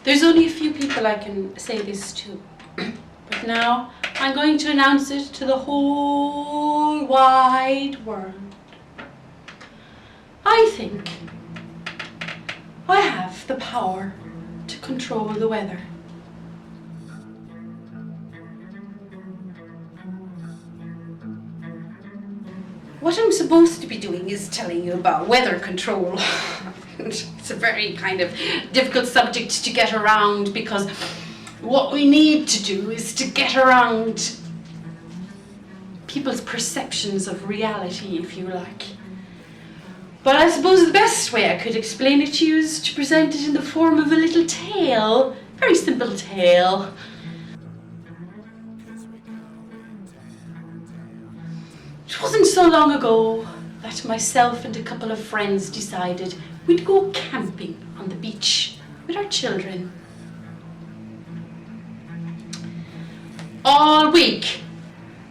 There's only a few people I can say this to. But now I'm going to announce it to the whole wide world. I think I have the power to control the weather. What I'm supposed to be doing is telling you about weather control. It's a very kind of difficult subject to get around, because what we need to do is to get around people's perceptions of reality, if you like. But I suppose the best way I could explain it to you is to present it in the form of a little tale, very simple tale. It wasn't so long ago that myself and a couple of friends decided we'd go camping on the beach with our children. All week,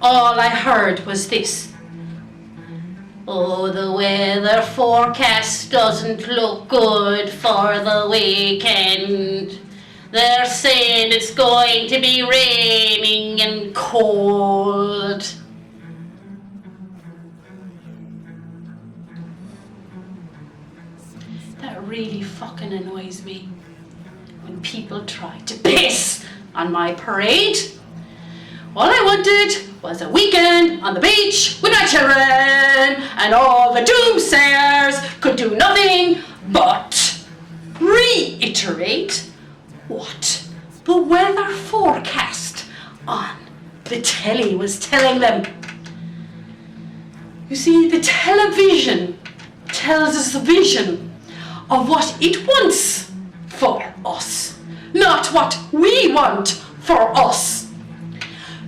all I heard was this: "Oh, the weather forecast doesn't look good for the weekend. They're saying it's going to be raining and cold." That really fucking annoys me, when people try to piss on my parade. All I wanted was a weekend on the beach with my children, and all the doomsayers could do nothing but reiterate what the weather forecast on the telly was telling them. You see, the television tells us the vision of what it wants for us, not what we want for us.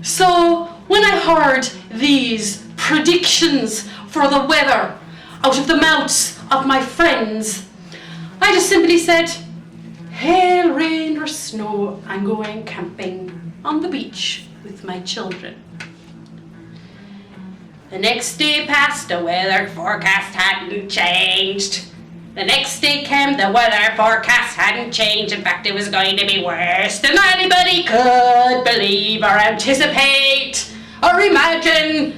So when I heard these predictions for the weather out of the mouths of my friends, I just simply said, hail, rain or snow, I'm going camping on the beach with my children. The next day passed, the weather forecast hadn't changed. The next day came, the weather forecast hadn't changed. In fact, it was going to be worse than anybody could believe or anticipate or imagine.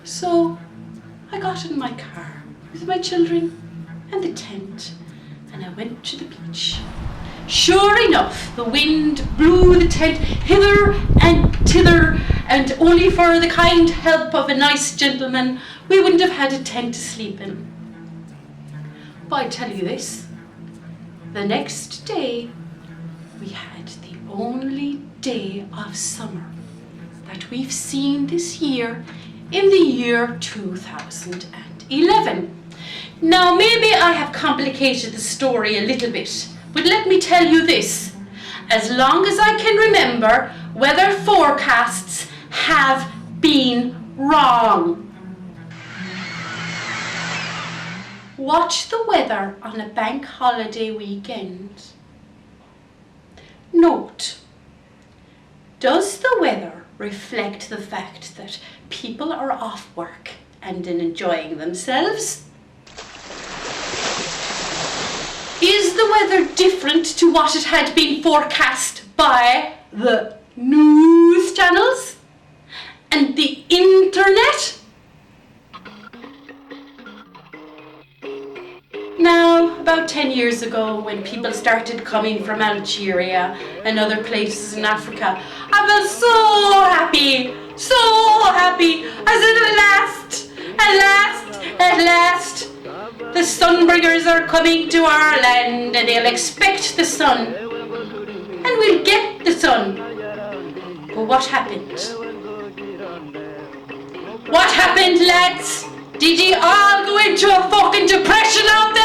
So I got in my car with my children and the tent, and I went to the beach. Sure enough, the wind blew the tent hither and thither, and only for the kind help of a nice gentleman, we wouldn't have had a tent to sleep in. But I tell you this, the next day we had the only day of summer that we've seen this year in the year 2011. Now, maybe I have complicated the story a little bit, but let me tell you this: as long as I can remember, weather forecasts have been wrong. Watch the weather on a bank holiday weekend. Note, does the weather reflect the fact that people are off work and enjoying themselves? Is the weather different to what it had been forecast by the news channels and the internet? Now, about 10 years ago, when people started coming from Algeria and other places in Africa, I felt so happy, I said, at last, the sunbringers are coming to our land, and they'll expect the sun, and we'll get the sun. But what happened? What happened, lads? Did you all go into a fucking depression out there?